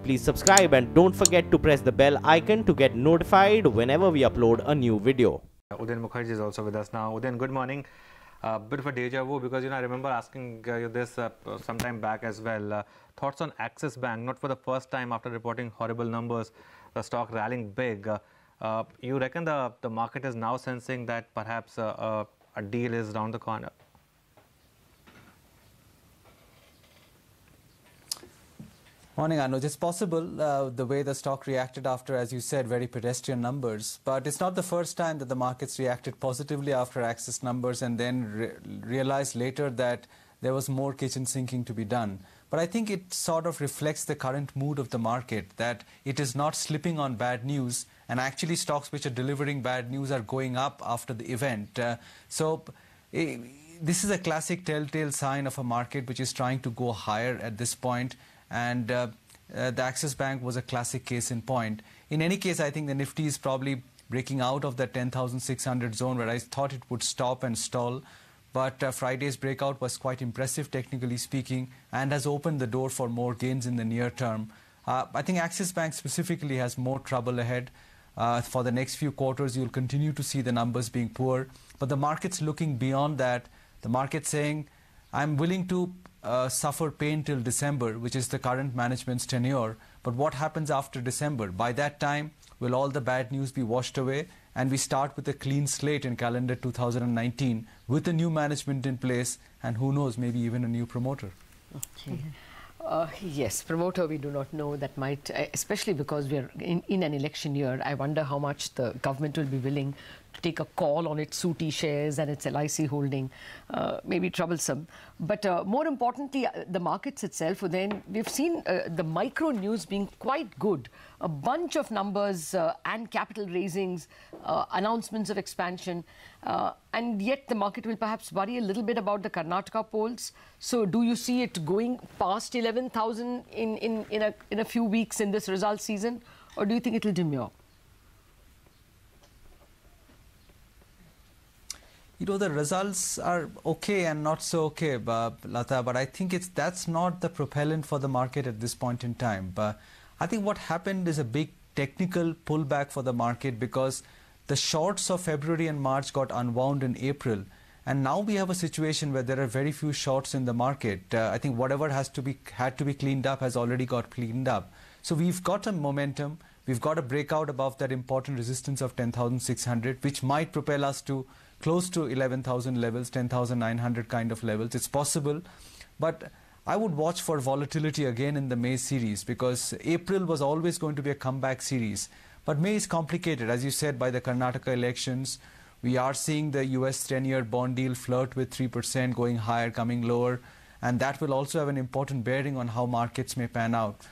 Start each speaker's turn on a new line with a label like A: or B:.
A: please subscribe and don't forget to press the bell icon to get notified whenever we upload a new video.
B: Udayan Mukherjee is also with us now. Udayan, good morning. Bit of a deja vu because I remember asking you this some time back as well. Thoughts on Axis Bank, not for the first time after reporting horrible numbers, the stock rallying big. You reckon the market is now sensing that perhaps a deal is around the corner?
C: Morning, Anuj. It's possible the way the stock reacted after, as you said, very pedestrian numbers. But it's not the first time that the markets reacted positively after Axis numbers and then realized later that there was more kitchen sinking to be done. But I think it sort of reflects the current mood of the market, that it is not slipping on bad news, and actually stocks which are delivering bad news are going up after the event. This is a classic telltale sign of a market which is trying to go higher at this point. And the Axis Bank was a classic case in point. In any case, I think the Nifty is probably breaking out of the 10,600 zone where I thought it would stop and stall. But Friday's breakout was quite impressive, technically speaking, and has opened the door for more gains in the near term. I think Axis Bank specifically has more trouble ahead. For the next few quarters, you'll continue to see the numbers being poor. But the market's looking beyond that. The market's saying, I'm willing to suffer pain till December, which is the current management's tenure. But what happens after December? By that time, will all the bad news be washed away? And we start with a clean slate in calendar 2019 with a new management in place and who knows, maybe even a new promoter.
D: Okay. Yes, promoter we do not know. That might, especially because we are in an election year, I wonder how much the government will be willing to take a call on its SUTI shares and its LIC holding. Maybe troublesome. But more importantly, the markets itself, then we've seen the micro news being quite good. A bunch of numbers and capital raisings, announcements of expansion. And yet the market will perhaps worry a little bit about the Karnataka polls. So do you see it going past 11,000 in a few weeks in this result season? Or do you think it will demur?
C: You know, the results are okay and not so okay, Lata, but I think that's not the propellant for the market at this point in time. But I think what happened is a big technical pullback for the market because the shorts of February and March got unwound in April. And now we have a situation where there are very few shorts in the market. I think whatever had to be cleaned up has already got cleaned up. So we've got a momentum. We've got a breakout above that important resistance of 10,600, which might propel us to close to 11,000 levels, 10,900 kind of levels. It's possible. But I would watch for volatility again in the May series because April was always going to be a comeback series. But May is complicated, as you said, by the Karnataka elections. We are seeing the US 10-year bond deal flirt with 3%, going higher, coming lower. And that will also have an important bearing on how markets may pan out.